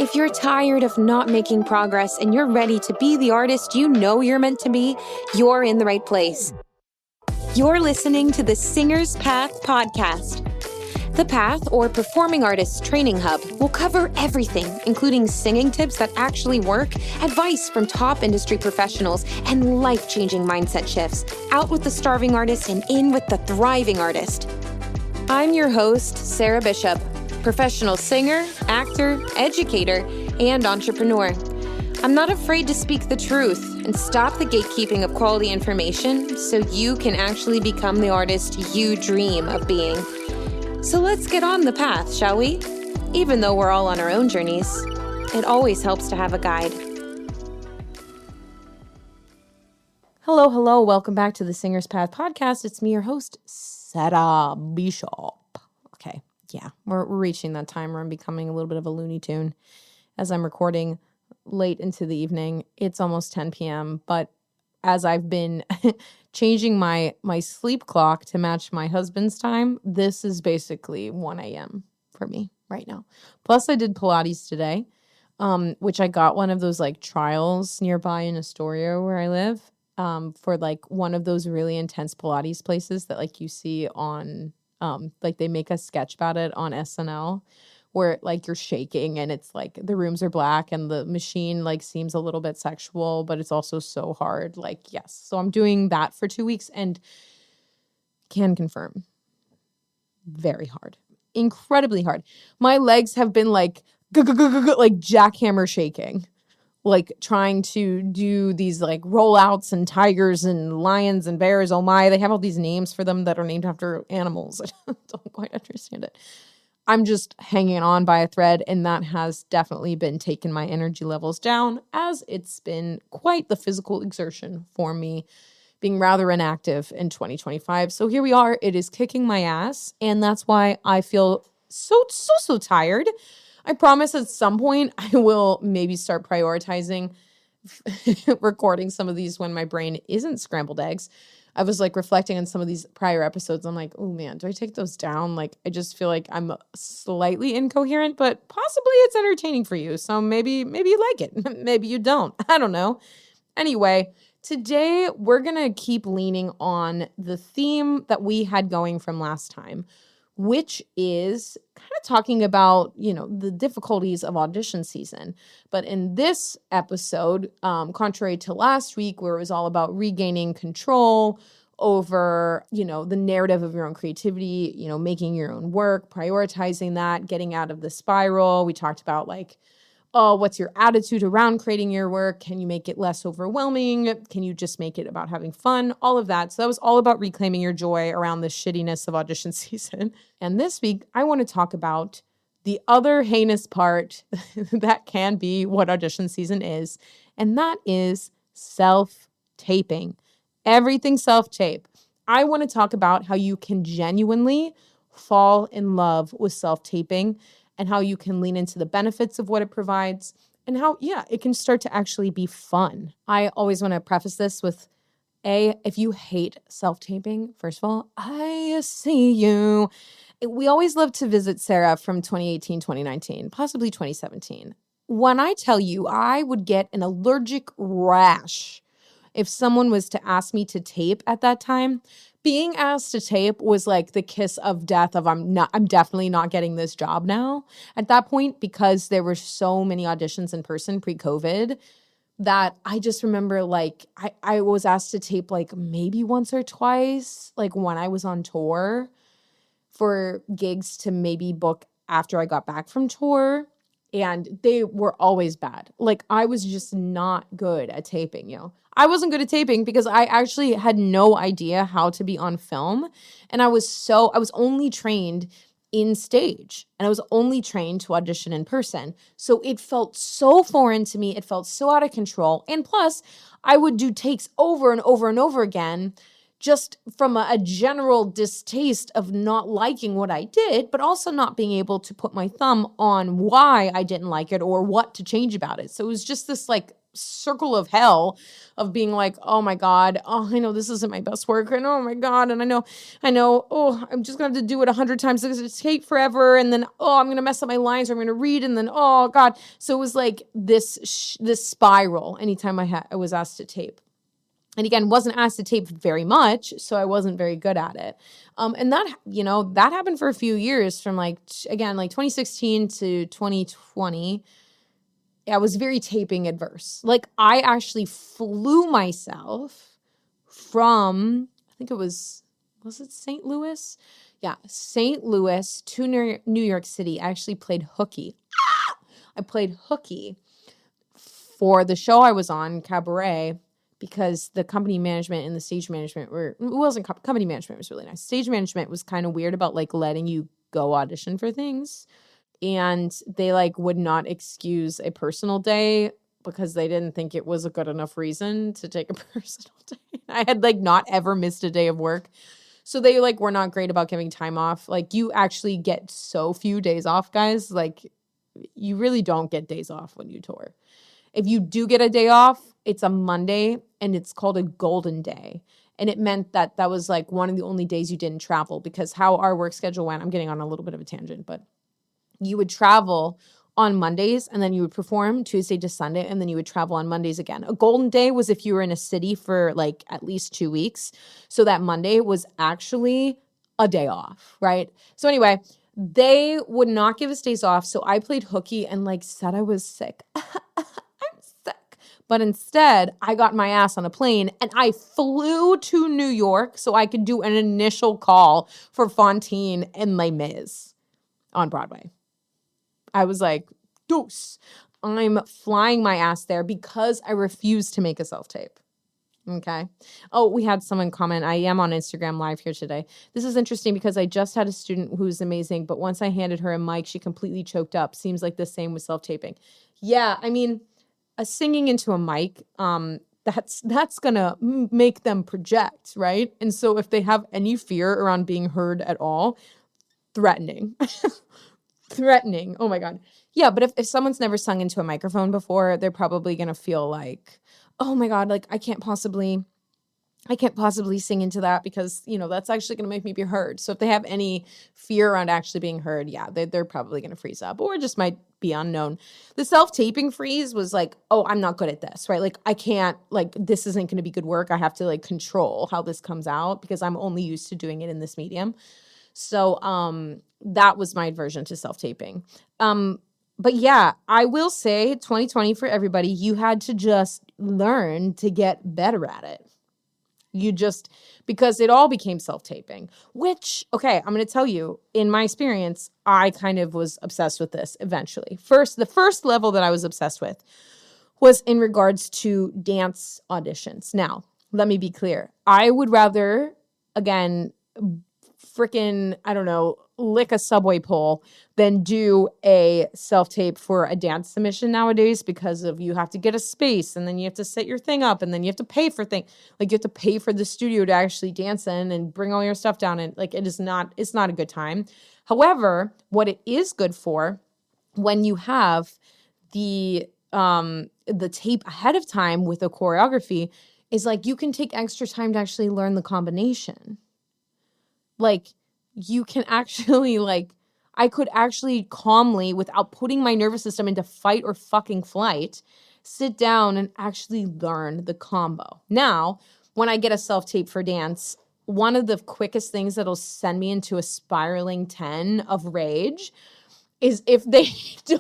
If you're tired of not making progress and you're ready to be the artist you know you're meant to be, you're in the right place. You're listening to the Singer's Path podcast. The Path, or Performing Artists Training Hub, will cover everything, including singing tips that actually work, advice from top industry professionals, and life-changing mindset shifts. Out with the starving artist and in with the thriving artist. I'm your host, Sarah Bishop, professional singer, actor, educator, and entrepreneur. I'm not afraid to speak the truth and stop the gatekeeping of quality information so you can actually become the artist you dream of being. So let's get on the path, shall we? Even though we're all on our own journeys, it always helps to have a guide. Hello. Welcome back to the Singer's Path podcast. It's me, your host, Sarah Bishop. Okay, yeah, we're reaching that time where I'm becoming a little bit of a Looney Tune as I'm recording late into the evening. It's almost 10 p.m., but as I've been changing my sleep clock to match my husband's time, this is basically 1 a.m. for me right now. Plus, I did Pilates today, which I got one of those like trials nearby in Astoria where I live, for like one of those really intense Pilates places that like you see on, like they make a sketch about it on SNL, where like you're shaking and it's like the rooms are black and the machine like seems a little bit sexual, but it's also so hard. Like, yes. So I'm doing that for 2 weeks and can confirm very hard, incredibly hard. My legs have been like jackhammer shaking, like trying to do these like rollouts and tigers and lions and bears. Oh my, they have all these names for them that are named after animals. I don't quite understand it. I'm just hanging on by a thread, and that has definitely been taking my energy levels down, as it's been quite the physical exertion for me, being rather inactive in 2025. So here we are. It is kicking my ass, and that's why I feel so tired. I promise at some point I will maybe start prioritizing recording some of these when my brain isn't scrambled eggs. I was like reflecting on some of these prior episodes. I'm like, oh man, do I take those down? Like, I just feel like I'm slightly incoherent, but possibly it's entertaining for you. So maybe you like it. Maybe you don't. I don't know. Anyway, today we're going to keep leaning on the theme that we had going from last time, which is kind of talking about, the difficulties of audition season. But in this episode, contrary to last week where it was all about regaining control over, the narrative of your own creativity, making your own work, prioritizing that, getting out of the spiral. We talked about like, what's your attitude around creating your work? Can you make it less overwhelming? Can you just make it about having fun? All of that. So that was all about reclaiming your joy around the shittiness of audition season. And this week, I want to talk about the other heinous part that can be what audition season is, and that is self-taping. Everything self-tape. I want to talk about how you can genuinely fall in love with self-taping and how you can lean into the benefits of what it provides and how, it can start to actually be fun. I always want to preface this with, if you hate self-taping, first of all, I see you. We always love to visit Sarah from 2018, 2019, possibly 2017. When I tell you I would get an allergic rash if someone was to ask me to tape at that time, being asked to tape was like the kiss of death of I'm definitely not getting this job now at that point, because there were so many auditions in person pre-COVID that I just remember like I was asked to tape like maybe once or twice, like when I was on tour for gigs to maybe book after I got back from tour. And they were always bad. Like I was just not good at taping, I wasn't good at taping because I actually had no idea how to be on film. And I was only trained in stage and I was only trained to audition in person. So it felt so foreign to me. It felt so out of control. And plus I would do takes over and over and over again, just from a general distaste of not liking what I did, but also not being able to put my thumb on why I didn't like it or what to change about it. So it was just this like circle of hell of being like, oh my God, oh, I know this isn't my best work. And oh my God. And I know, oh, I'm just going to have to do it 100 times. It's going to take forever. And then, oh, I'm going to mess up my lines or I'm going to read. And then, oh God. So it was like this spiral anytime I was asked to tape. And again, wasn't asked to tape very much, so I wasn't very good at it. And that, that happened for a few years from like 2016 to 2020. I was very taping adverse. Like I actually flew myself from, I think was it St. Louis? Yeah, St. Louis to New York City. I actually played hooky. I played hooky for the show I was on, Cabaret, because the company company management was really nice. Stage management was kind of weird about like letting you go audition for things. And they like would not excuse a personal day because they didn't think it was a good enough reason to take a personal day. I had like not ever missed a day of work. So they like were not great about giving time off. Like you actually get so few days off, guys. Like you really don't get days off when you tour. If you do get a day off, it's a Monday and it's called a golden day. And it meant that was like one of the only days you didn't travel, because how our work schedule went, I'm getting on a little bit of a tangent, but you would travel on Mondays and then you would perform Tuesday to Sunday and then you would travel on Mondays again. A golden day was if you were in a city for like at least 2 weeks. So that Monday was actually a day off, right? So anyway, they would not give us days off. So I played hooky and like said I was sick. But instead, I got my ass on a plane and I flew to New York so I could do an initial call for Fantine and Les Mis on Broadway. I was like, deuce, I'm flying my ass there because I refused to make a self-tape. Okay. Oh, we had someone comment, I am on Instagram Live here today. This is interesting because I just had a student who's amazing, but once I handed her a mic, she completely choked up. Seems like the same with self-taping. Yeah, I mean, singing into a mic, that's gonna make them project, right? And so if they have any fear around being heard at all, threatening. Threatening. Oh my God. Yeah, but if someone's never sung into a microphone before, they're probably gonna feel like, oh my God, like I can't possibly sing into that because, that's actually going to make me be heard. So if they have any fear around actually being heard, yeah, they're probably going to freeze up or just might be unknown. The self-taping freeze was like, oh, I'm not good at this, right? Like I can't, like, this isn't going to be good work. I have to like control how this comes out because I'm only used to doing it in this medium. So that was my aversion to self-taping. But yeah, I will say 2020 for everybody, you had to just learn to get better at it. Because it all became self-taping, which, okay, I'm going to tell you, in my experience, I kind of was obsessed with this eventually. The first level that I was obsessed with was in regards to dance auditions. Now, let me be clear. I would rather, again, freaking, I don't know, lick a subway pole than do a self-tape for a dance submission nowadays, because of you have to get a space and then you have to set your thing up and then you have to pay for things. Like you have to pay for the studio to actually dance in and bring all your stuff down. And like, it's not a good time. However, what it is good for when you have the tape ahead of time with a choreography is like, you can take extra time to actually learn the combination. Like, you can actually, like, I could actually calmly, without putting my nervous system into fight or fucking flight, sit down and actually learn the combo. Now, when I get a self-tape for dance, one of the quickest things that'll send me into a spiraling 10 of rage is if they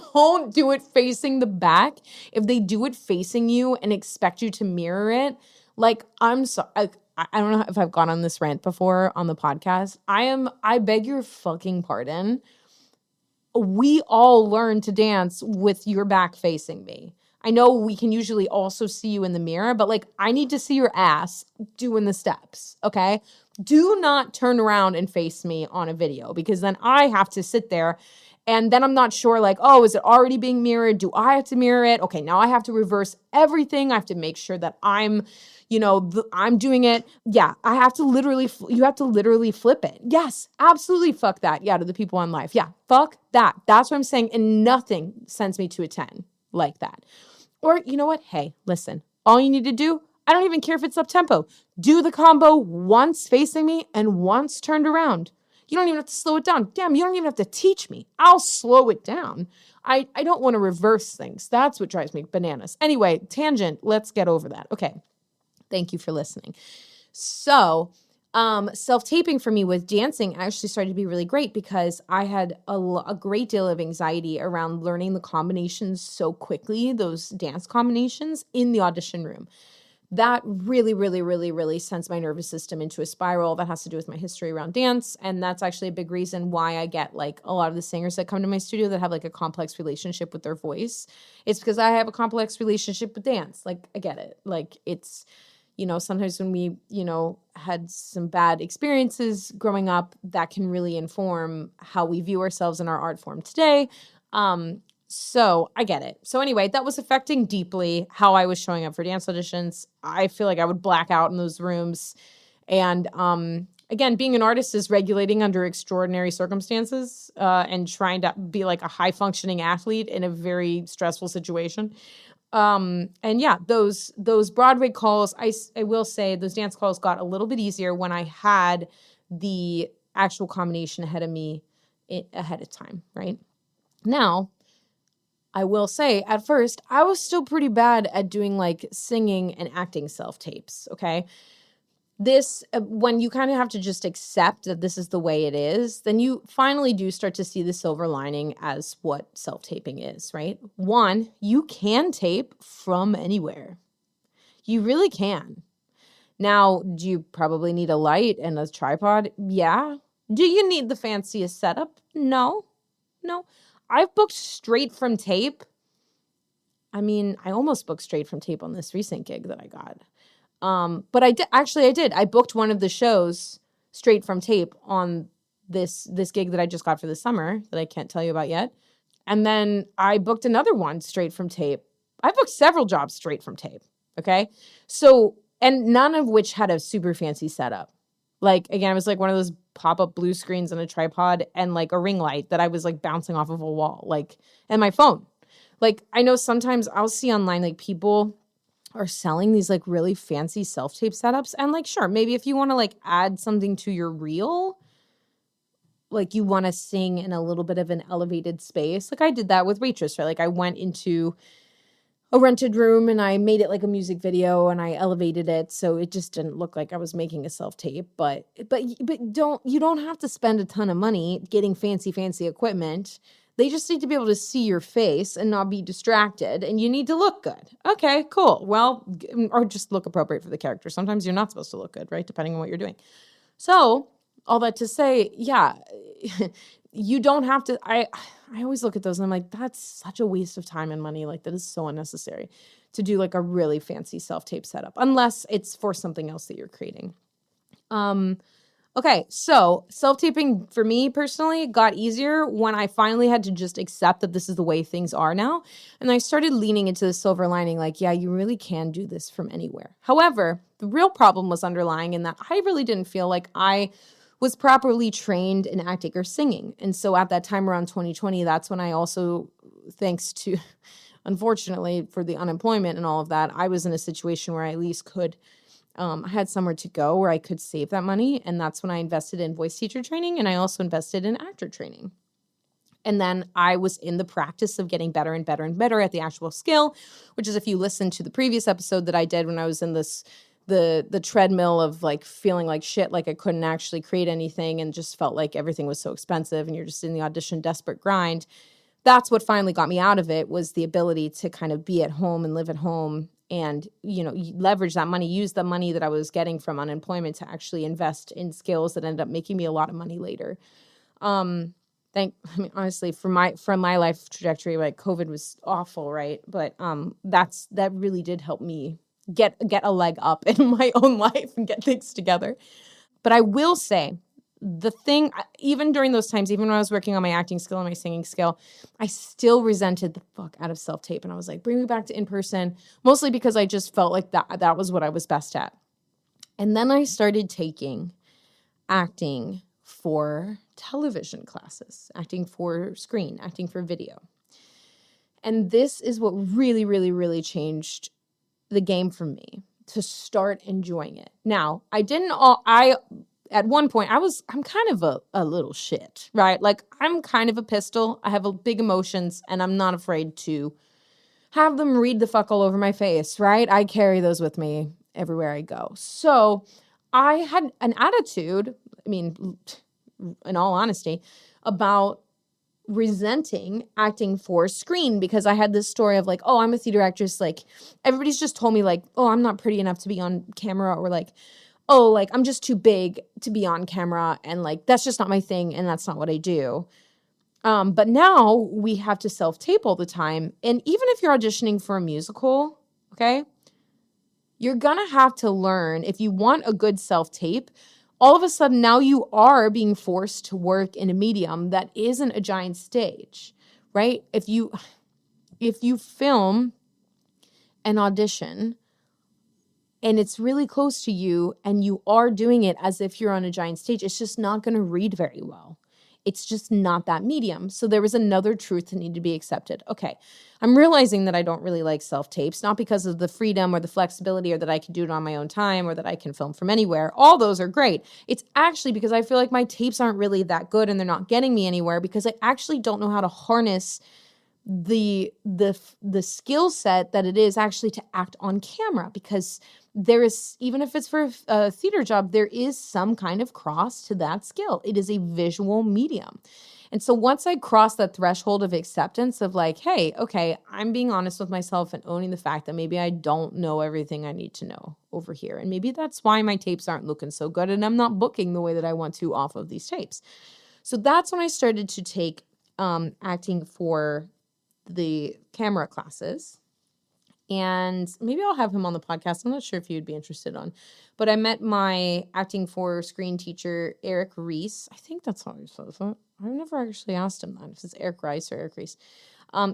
don't do it facing the back, if they do it facing you and expect you to mirror it. Like, I'm sorry. I don't know if I've gone on this rant before on the podcast. I beg your fucking pardon. We all learn to dance with your back facing me. I know we can usually also see you in the mirror, but like, I need to see your ass doing the steps, okay? Do not turn around and face me on a video, because then I have to sit there and then I'm not sure, like, oh, is it already being mirrored? Do I have to mirror it? Okay, now I have to reverse everything. I have to make sure that I'm doing it. Yeah, you have to literally flip it. Yes, absolutely fuck that. Yeah, to the people on live. Yeah, fuck that. That's what I'm saying. And nothing sends me to a 10 like that. Or you know what? Hey, listen, all you need to do, I don't even care if it's up tempo. Do the combo once facing me and once turned around. You don't even have to slow it down. Damn, you don't even have to teach me. I'll slow it down. I don't want to reverse things. That's what drives me bananas. Anyway, tangent, let's get over that. Okay. Thank you for listening. So, self-taping for me with dancing actually started to be really great because I had a great deal of anxiety around learning the combinations so quickly, those dance combinations in the audition room. That really, really, really, really sends my nervous system into a spiral. That has to do with my history around dance. And that's actually a big reason why I get like a lot of the singers that come to my studio that have like a complex relationship with their voice. It's because I have a complex relationship with dance. Like, I get it. Like, it's, sometimes when we, had some bad experiences growing up, that can really inform how we view ourselves in our art form today. So I get it. So anyway, that was affecting deeply how I was showing up for dance auditions. I feel like I would black out in those rooms. And again, being an artist is regulating under extraordinary circumstances and trying to be like a high functioning athlete in a very stressful situation. And yeah, those Broadway calls, I will say those dance calls got a little bit easier when I had the actual combination ahead of me ahead of time, right? Now, I will say at first I was still pretty bad at doing like singing and acting self-tapes, okay? This, when you kind of have to just accept that this is the way it is, then you finally do start to see the silver lining as what self-taping is, right? One, you can tape from anywhere. You really can. Now, do you probably need a light and a tripod? Yeah. Do you need the fanciest setup? No. I've booked straight from tape. I mean, I almost booked straight from tape on this recent gig that I got. But I did. I booked one of the shows straight from tape on this gig that I just got for the summer that I can't tell you about yet. And then I booked another one straight from tape. I booked several jobs straight from tape. Okay. So, and none of which had a super fancy setup. Like, again, it was like one of those pop-up blue screens and a tripod and like a ring light that I was like bouncing off of a wall, like, and my phone. Like, I know sometimes I'll see online, like people are selling these like really fancy self-tape setups. And like, sure, maybe if you want to like add something to your reel, like you want to sing in a little bit of an elevated space. Like I did that with Waitress, right? Like I went into a rented room and I made it like a music video and I elevated it so it just didn't look like I was making a self-tape. But you don't have to spend a ton of money getting fancy equipment. They just need to be able to see your face and not be distracted, and you need to look good. Okay, cool. Well, or just look appropriate for the character. Sometimes you're not supposed to look good, right? Depending on what you're doing. So, all that to say, yeah, you don't have to. I always look at those and I'm like, that's such a waste of time and money. Like, that is so unnecessary to do like a really fancy self-tape setup, unless it's for something else that you're creating. Okay, so self-taping for me personally got easier when I finally had to just accept that this is the way things are now. And I started leaning into the silver lining, like, yeah, you really can do this from anywhere. However, the real problem was underlying in that I really didn't feel like I was properly trained in acting or singing. And so at that time around 2020, that's when I also, thanks to, unfortunately, for the unemployment and all of that, I was in a situation where I at least could I had somewhere to go where I could save that money. And that's when I invested in voice teacher training. And I also invested in actor training. And then I was in the practice of getting better and better and better at the actual skill, which is if you listen to the previous episode that I did when I was in the treadmill of like feeling like shit, like I couldn't actually create anything and just felt like everything was so expensive and you're just in the audition desperate grind. That's what finally got me out of it, was the ability to kind of be at home and live at home and, leverage that money, use the money that I was getting from unemployment to actually invest in skills that ended up making me a lot of money later. Honestly, from my life trajectory, like COVID was awful, right? But that really did help me get a leg up in my own life and get things together. But I will say, the thing, even during those times, even when I was working on my acting skill and my singing skill, I still resented the fuck out of self-tape. And I was like, bring me back to in-person, mostly because I just felt like that was what I was best at. And then I started taking acting for television classes, acting for screen, acting for video. And this is what really, really, really changed the game for me to start enjoying it. Now, at one point, I'm kind of a little shit, right? Like, I'm kind of a pistol. I have a big emotions, and I'm not afraid to have them read the fuck all over my face, right? I carry those with me everywhere I go. So I had an attitude, I mean, in all honesty, about resenting acting for screen, because I had this story of like, oh, I'm a theater actress. Like, everybody's just told me like, oh, I'm not pretty enough to be on camera, or like, oh, like, I'm just too big to be on camera, and like, that's just not my thing, and that's not what I do. But now we have to self-tape all the time. And even if you're auditioning for a musical, okay, you're gonna have to learn, if you want a good self-tape, all of a sudden now you are being forced to work in a medium that isn't a giant stage, right? If you film an audition and it's really close to you and you are doing it as if you're on a giant stage, it's just not going to read very well. It's just not that medium. So there was another truth that needed to be accepted. Okay, I'm realizing that I don't really like self-tapes, not because of the freedom or the flexibility or that I can do it on my own time or that I can film from anywhere. All those are great. It's actually because I feel like my tapes aren't really that good and they're not getting me anywhere, because I actually don't know how to harness the skill set that it is actually to act on camera, because there is, even if it's for a theater job, there is some kind of cross to that skill. It is a visual medium. And so once I crossed that threshold of acceptance of like, hey, okay, I'm being honest with myself and owning the fact that maybe I don't know everything I need to know over here. And maybe that's why my tapes aren't looking so good and I'm not booking the way that I want to off of these tapes. So that's when I started to take acting for the camera classes. And maybe I'll have him on the podcast. I'm not sure if he would be interested on. But I met my acting for screen teacher, Eric Reese. I think that's how he says it. I've never actually asked him that, if it's Eric Rice or Eric Reese.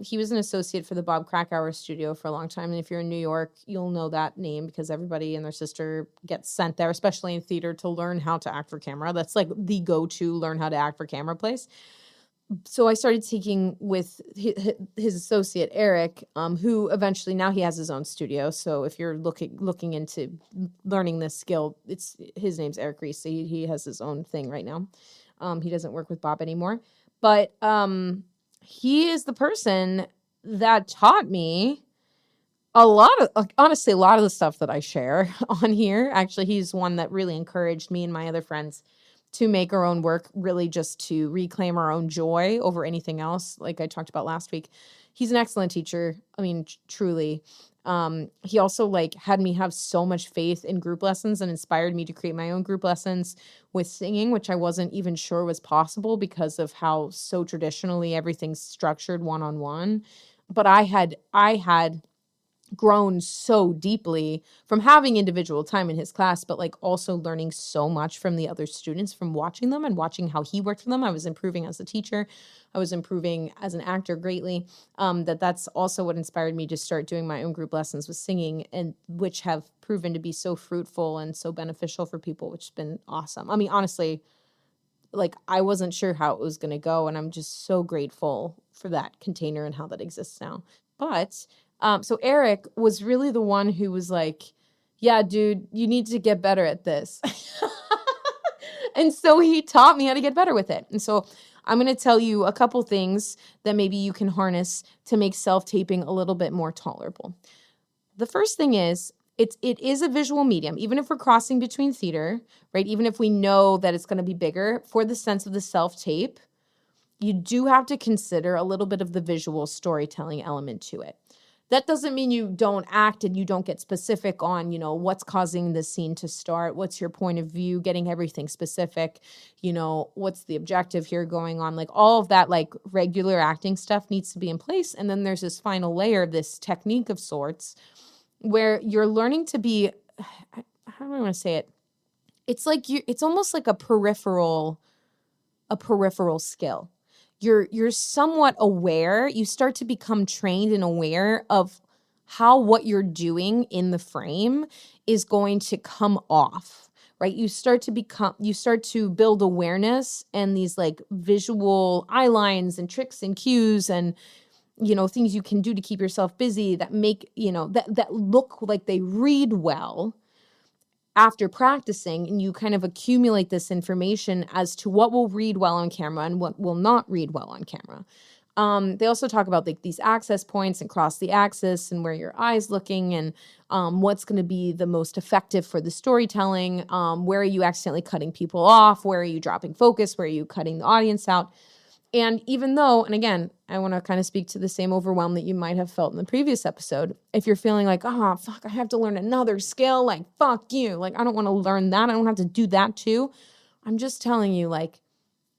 He was an associate for the Bob Krakauer studio for a long time. And if you're in New York, you'll know that name because everybody and their sister gets sent there, especially in theater, to learn how to act for camera. That's like the go-to learn how to act for camera place. So I started taking with his associate, Eric, who eventually, now he has his own studio. So if you're looking into learning this skill, his name's Eric Reese. So he has his own thing right now. He doesn't work with Bob anymore. But he is the person that taught me honestly, a lot of the stuff that I share on here. Actually, he's one that really encouraged me and my other friends to make our own work, really just to reclaim our own joy over anything else, like I talked about last week. He's an excellent teacher. I mean, truly. He also had me have so much faith in group lessons and inspired me to create my own group lessons with singing, which I wasn't even sure was possible because of how so traditionally everything's structured one-on-one. But I had grown so deeply from having individual time in his class, but also learning so much from the other students, from watching them and watching how he worked for them. I was improving as a teacher. I was improving as an actor greatly. That's also what inspired me to start doing my own group lessons with singing, and which have proven to be so fruitful and so beneficial for people, which has been awesome. I mean, honestly, I wasn't sure how it was going to go, and I'm just so grateful for that container and how that exists now. But so Eric was really the one who was like, yeah, dude, you need to get better at this. And so he taught me how to get better with it. And so I'm going to tell you a couple things that maybe you can harness to make self-taping a little bit more tolerable. The first thing is, it is a visual medium, even if we're crossing between theater, right? Even if we know that it's going to be bigger, for the sense of the self-tape, you do have to consider a little bit of the visual storytelling element to it. That doesn't mean you don't act and you don't get specific on, what's causing the scene to start, what's your point of view, getting everything specific, what's the objective here going on, all of that, regular acting stuff needs to be in place. And then there's this final layer, this technique of sorts, where you're learning to be, how do I want to say it? It's almost like a peripheral skill. You're somewhat aware. You start to become trained and aware of how what you're doing in the frame is going to come off, right? You start to build awareness and these visual eye lines and tricks and cues and things you can do to keep yourself busy that make, that look like they read well after practicing, and you kind of accumulate this information as to what will read well on camera and what will not read well on camera. They also talk about like these access points and cross the axis and where your eye's looking, and what's going to be the most effective for the storytelling. Where are you accidentally cutting people off? Where are you dropping focus? Where are you cutting the audience out? And even though, and again, I want to kind of speak to the same overwhelm that you might have felt in the previous episode. If you're feeling like, oh, fuck, I have to learn another skill, like, fuck you. Like, I don't want to learn that. I don't have to do that too. I'm just telling you, like,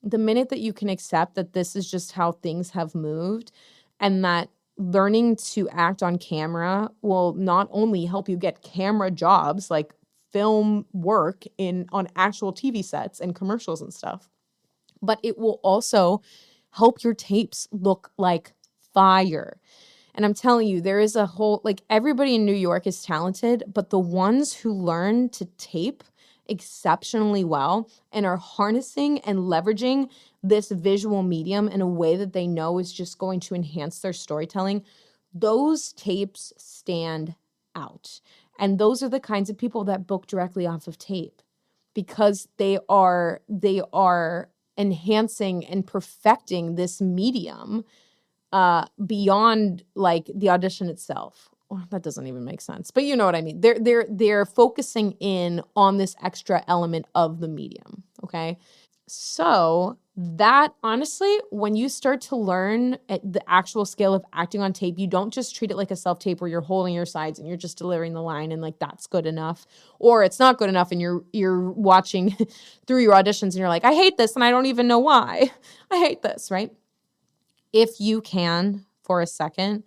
the minute that you can accept that this is just how things have moved, and that learning to act on camera will not only help you get camera jobs, like film work on actual TV sets and commercials and stuff, but it will also help your tapes look like fire. And I'm telling you, there is a whole, like, everybody in New York is talented, but the ones who learn to tape exceptionally well and are harnessing and leveraging this visual medium in a way that they know is just going to enhance their storytelling, those tapes stand out. And those are the kinds of people that book directly off of tape, because they are enhancing and perfecting this medium beyond like the audition itself. Well, that doesn't even make sense, but you know what I mean. They're focusing in on this extra element of the medium. Okay. So that, honestly, when you start to learn at the actual scale of acting on tape, you don't just treat it like a self-tape where you're holding your sides and you're just delivering the line and like that's good enough, or it's not good enough and you're watching through your auditions and you're like, I hate this and I don't even know why. I hate this, right? If you can, for a second,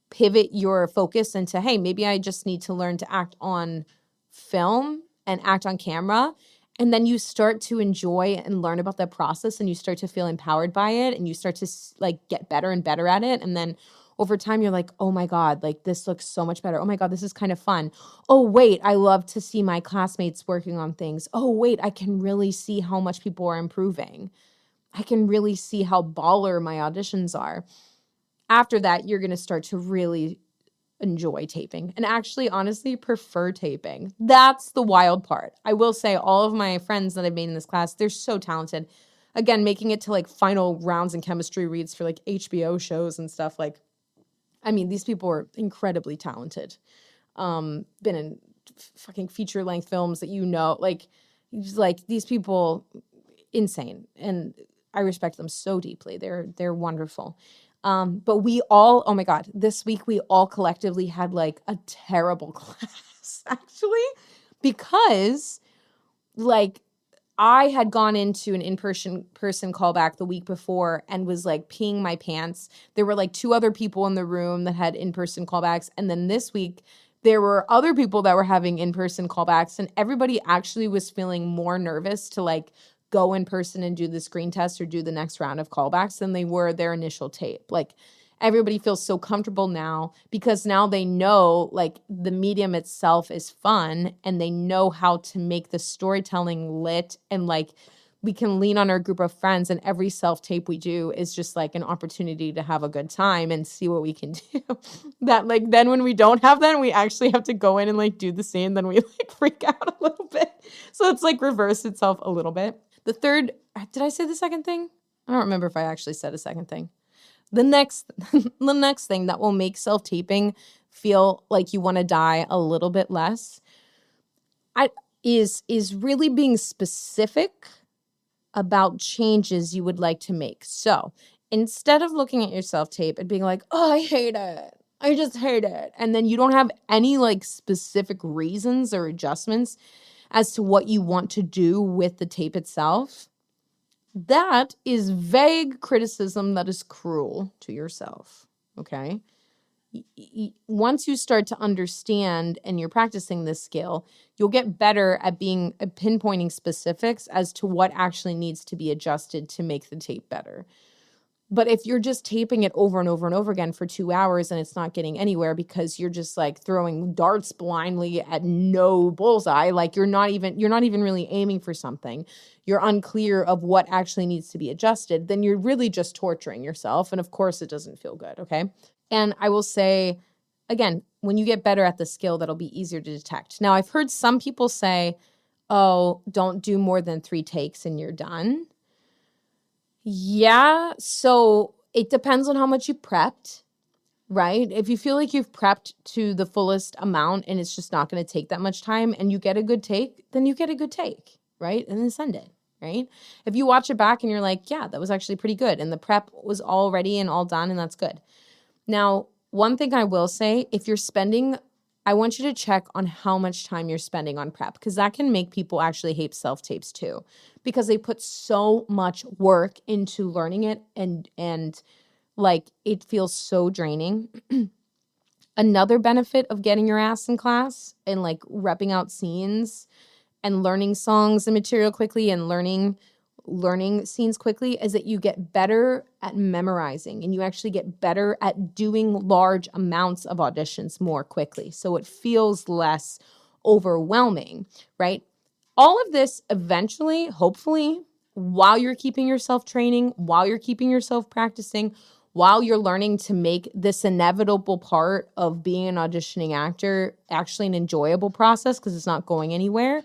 pivot your focus into, hey, maybe I just need to learn to act on film and act on camera. And then you start to enjoy and learn about that process, and you start to feel empowered by it, and you start to like get better and better at it. And then over time, you're like, oh my God, like this looks so much better. Oh my God, this is kind of fun. Oh, wait, I love to see my classmates working on things. Oh, wait, I can really see how much people are improving. I can really see how baller my auditions are. After that, you're going to start to really enjoy taping and actually honestly prefer taping. That's the wild part. I will say all of my friends that I've made in this class, they're so talented. Again, making it to like final rounds in chemistry reads for like HBO shows and stuff. Like, I mean, these people are incredibly talented. Been in fucking feature length films that, like these people, insane. And I respect them so deeply. They're wonderful. But we all, oh my God, this week we all collectively had like a terrible class, actually, because like I had gone into an in-person callback the week before and was like peeing my pants. There were like 2 other people in the room that had in-person callbacks. And then this week there were other people that were having in-person callbacks, and everybody actually was feeling more nervous to like go in person and do the screen test or do the next round of callbacks than they were their initial tape. Like everybody feels so comfortable now because now they know like the medium itself is fun, and they know how to make the storytelling lit, and like we can lean on our group of friends, and every self-tape we do is just like an opportunity to have a good time and see what we can do. That like then when we don't have that, we actually have to go in and like do the scene, then we like freak out a little bit. So it's like reversed itself a little bit. The third, did I say the second thing? I don't remember if I actually said a second thing. The next thing that will make self-taping feel like you want to die a little bit less is really being specific about changes you would like to make. So instead of looking at your self-tape and being like, oh, I hate it, I just hate it, and then you don't have any like specific reasons or adjustments as to what you want to do with the tape itself, that is vague criticism that is cruel to yourself, okay? Once you start to understand and you're practicing this skill, you'll get better at pinpointing specifics as to what actually needs to be adjusted to make the tape better. But if you're just taping it over and over and over again for 2 hours and it's not getting anywhere because you're just like throwing darts blindly at no bullseye, like you're not even really aiming for something. You're unclear of what actually needs to be adjusted, then you're really just torturing yourself. And of course it doesn't feel good. Okay. And I will say, again, when you get better at the skill, that'll be easier to detect. Now, I've heard some people say, oh, don't do more than 3 takes and you're done. Yeah, so it depends on how much you prepped, right? If you feel like you've prepped to the fullest amount and it's just not going to take that much time and you get a good take, then you get a good take, right? And then send it, right? If you watch it back and you're like, yeah, that was actually pretty good and the prep was all ready and all done and that's good. Now, one thing I will say, if you're spending, I want you to check on how much time you're spending on prep because that can make people actually hate self-tapes too because they put so much work into learning it and like it feels so draining. Another benefit of getting your ass in class and like repping out scenes and learning songs and material quickly and learning scenes quickly is that you get better at memorizing and you actually get better at doing large amounts of auditions more quickly. So it feels less overwhelming, right? All of this eventually, hopefully, while you're keeping yourself training, while you're keeping yourself practicing, while you're learning to make this inevitable part of being an auditioning actor actually an enjoyable process because it's not going anywhere,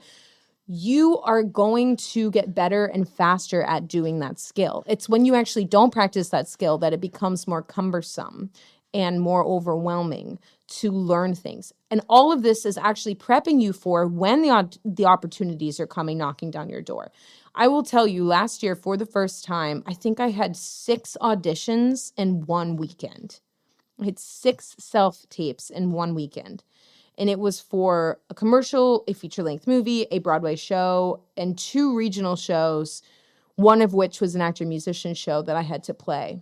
you are going to get better and faster at doing that skill. It's when you actually don't practice that skill that it becomes more cumbersome and more overwhelming to learn things. And all of this is actually prepping you for when the opportunities are coming knocking down your door. I will tell you, last year, for the first time, I think I had 6 auditions in one weekend. I had 6 self-tapes in one weekend. And it was for a commercial, a feature-length movie, a Broadway show, and 2 regional shows, one of which was an actor-musician show that I had to play,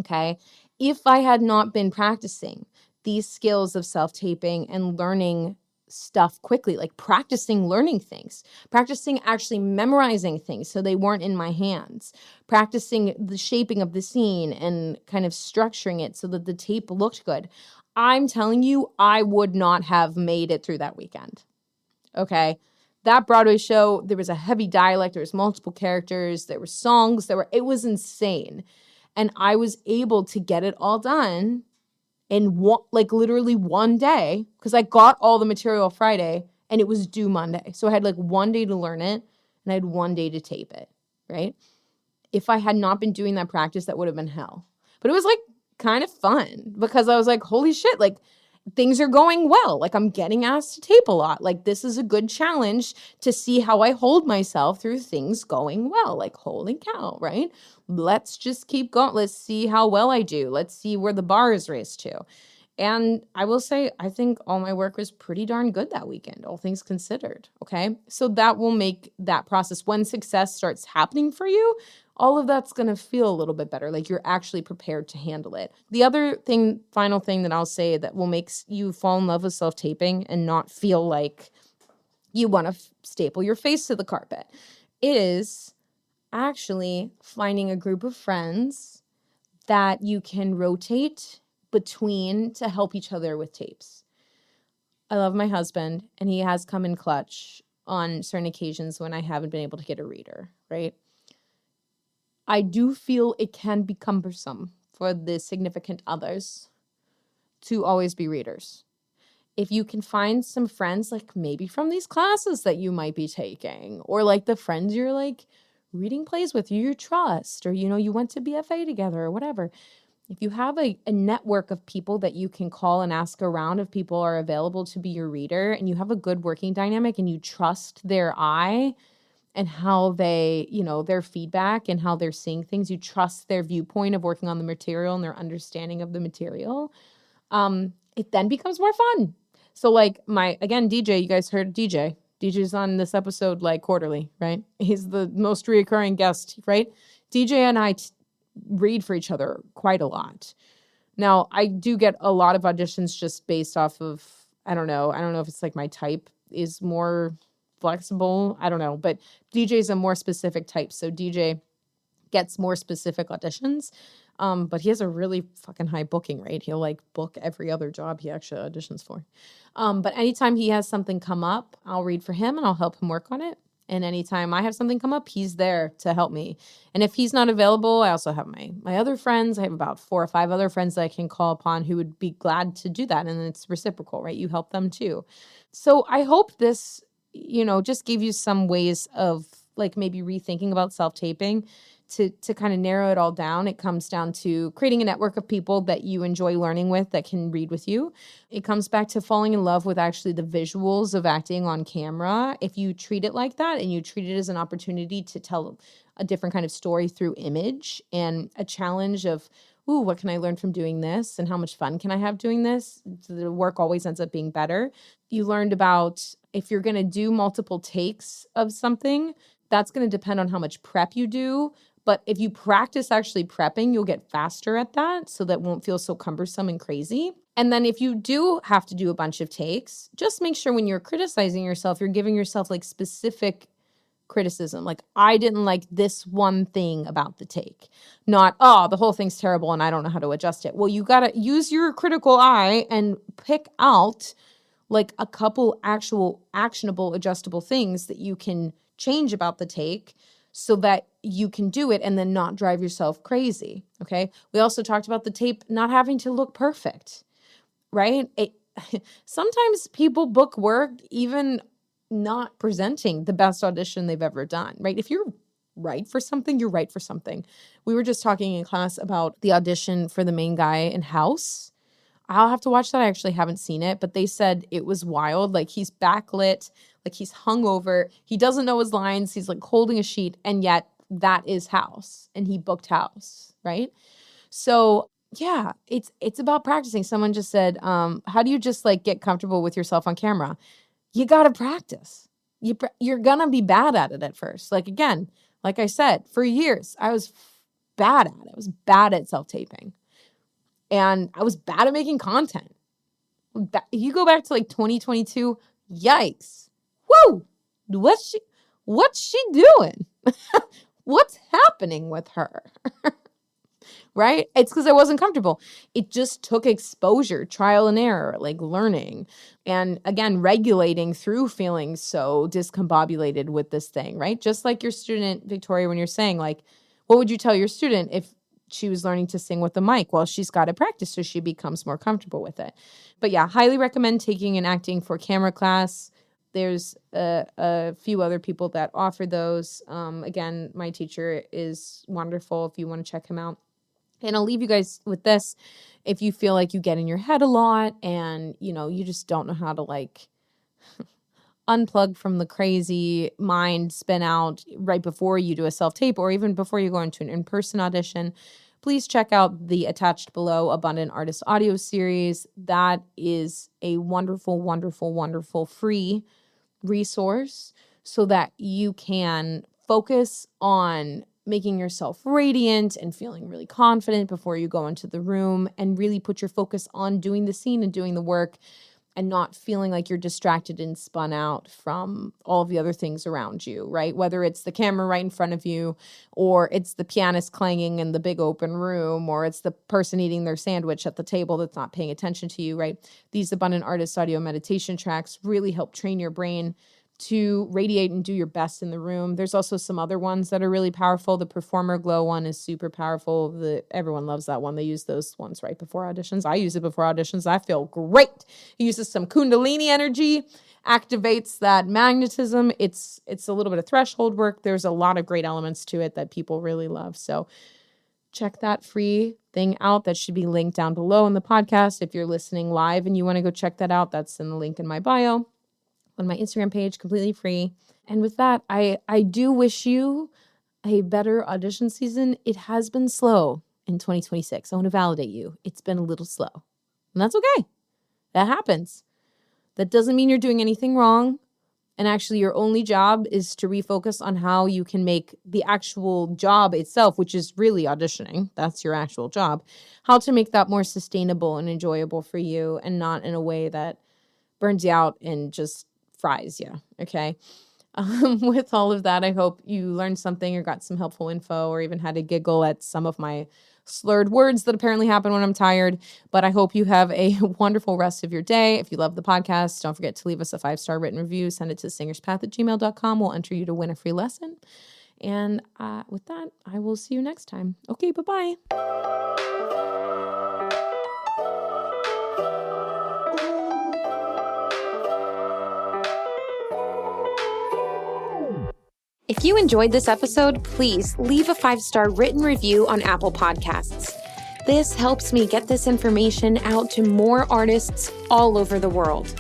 okay? If I had not been practicing these skills of self-taping and learning stuff quickly, like practicing learning things, practicing actually memorizing things so they weren't in my hands, practicing the shaping of the scene and kind of structuring it so that the tape looked good, I'm telling you, I would not have made it through that weekend. Okay. That Broadway show, there was a heavy dialect, there was multiple characters, there were songs, it was insane. And I was able to get it all done in literally one day because I got all the material Friday and it was due Monday. So I had like one day to learn it and I had one day to tape it, right? If I had not been doing that practice, that would have been hell. But it was like kind of fun because I was like, holy shit, like things are going well. Like I'm getting asked to tape a lot. Like this is a good challenge to see how I hold myself through things going well. Like holy cow, right? Let's just keep going. Let's see how well I do. Let's see where the bar is raised to. And I will say, I think all my work was pretty darn good that weekend, all things considered. Okay. So that will make that process, when success starts happening for you, all of that's going to feel a little bit better. Like you're actually prepared to handle it. The other thing, final thing that I'll say that will make you fall in love with self-taping and not feel like you want to staple your face to the carpet is actually finding a group of friends that you can rotate between to help each other with tapes. I love my husband, and he has come in clutch on certain occasions when I haven't been able to get a reader, right? I do feel it can be cumbersome for the significant others to always be readers. If you can find some friends, like maybe from these classes that you might be taking, or like the friends you're like reading plays with, you trust, or you went to BFA together or whatever. If you have a network of people that you can call and ask around if people are available to be your reader, and you have a good working dynamic and you trust their eye and how they, their feedback and how they're seeing things, you trust their viewpoint of working on the material and their understanding of the material, it then becomes more fun. So like again, DJ, you guys heard DJ. DJ's on this episode like quarterly, right? He's the most reoccurring guest, right? DJ and I read for each other quite a lot. Now, I do get a lot of auditions just based off of, I don't know if it's like my type is more flexible. I don't know, but DJ's a more specific type. So DJ gets more specific auditions. But he has a really fucking high booking rate. He'll like book every other job he actually auditions for. But anytime he has something come up, I'll read for him and I'll help him work on it. And anytime I have something come up, he's there to help me. And if he's not available, I also have my other friends. I have about 4 or 5 other friends that I can call upon who would be glad to do that. And it's reciprocal, right? You help them too. So I hope this, just gave you some ways of like maybe rethinking about self-taping to kind of narrow it all down. It comes down to creating a network of people that you enjoy learning with that can read with you. It comes back to falling in love with actually the visuals of acting on camera. If you treat it like that and you treat it as an opportunity to tell a different kind of story through image and a challenge of, ooh, what can I learn from doing this? And how much fun can I have doing this? The work always ends up being better. You learned about if you're going to do multiple takes of something, that's going to depend on how much prep you do. But if you practice actually prepping, you'll get faster at that. So that won't feel so cumbersome and crazy. And then if you do have to do a bunch of takes, just make sure when you're criticizing yourself, you're giving yourself like specific criticism. Like, I didn't like this one thing about the take. Not, oh, the whole thing's terrible and I don't know how to adjust it. Well, you got to use your critical eye and pick out like a couple actual actionable, adjustable things that you can change about the take so that you can do it and then not drive yourself crazy, okay? We also talked about the tape not having to look perfect, right? Sometimes people book work even not presenting the best audition they've ever done, right? If you're right for something, you're right for something. We were just talking in class about the audition for the main guy in House. I'll have to watch that. I actually haven't seen it, but they said it was wild. Like, he's backlit, like he's hungover. He doesn't know his lines. He's like holding a sheet, and yet that is House, and he booked House, right? So yeah, it's about practicing. Someone just said, how do you just like get comfortable with yourself on camera? You got to practice. You're going to be bad at it at first. Like, again, like I said, for years, I was bad at it. I was bad at self-taping. And I was bad at making content. If you go back to like 2022, yikes. Whoa, what's she doing? What's happening with her? Right? It's because I wasn't comfortable. It just took exposure, trial and error, like learning. And again, regulating through feeling so discombobulated with this thing, right? Just like your student, Victoria, when you're saying like, what would you tell your student if she was learning to sing with the mic? Well, she's got to practice so she becomes more comfortable with it. But yeah, highly recommend taking an acting for camera class. There's a few other people that offer those. Again, my teacher is wonderful if you want to check him out. And I'll leave you guys with this. If you feel like you get in your head a lot and, you just don't know how to like unplug from the crazy mind spin out right before you do a self-tape or even before you go into an in-person audition, please check out the attached below Abundant Artist audio series. That is a wonderful, wonderful, wonderful free resource so that you can focus on making yourself radiant and feeling really confident before you go into the room and really put your focus on doing the scene and doing the work and not feeling like you're distracted and spun out from all of the other things around you, right? Whether it's the camera right in front of you or it's the pianist clanging in the big open room or it's the person eating their sandwich at the table that's not paying attention to you, right? These Abundant Artist audio meditation tracks really help train your brain to radiate and do your best in the room. There's also some other ones that are really powerful. The Performer Glow one is super powerful. Everyone loves that one. They use those ones right before auditions. I use it before auditions. I feel great. It uses some Kundalini energy, activates that magnetism. It's a little bit of threshold work. There's a lot of great elements to it that people really love. So check that free thing out. That should be linked down below in the podcast. If you're listening live and you want to go check that out, that's in the link in my bio on my Instagram page, completely free. And with that, I do wish you a better audition season. It has been slow in 2026. I want to validate you. It's been a little slow. And that's okay. That happens. That doesn't mean you're doing anything wrong. And actually, your only job is to refocus on how you can make the actual job itself, which is really auditioning. That's your actual job. How to make that more sustainable and enjoyable for you and not in a way that burns you out and just fries you, okay? With all of that, I hope you learned something or got some helpful info or even had a giggle at some of my slurred words that apparently happen when I'm tired. But I hope you have a wonderful rest of your day. If you love the podcast, don't forget to leave us a 5-star written review. Send it to singerspath@gmail.com. We'll enter you to win a free lesson. And with that, I will see you next time. Okay, bye-bye. If you enjoyed this episode, please leave a 5-star written review on Apple Podcasts. This helps me get this information out to more artists all over the world.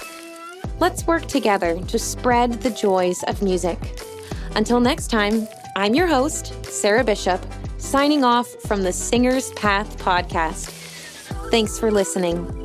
Let's work together to spread the joys of music. Until next time, I'm your host, Sarah Bishop, signing off from the Singer's Path podcast. Thanks for listening.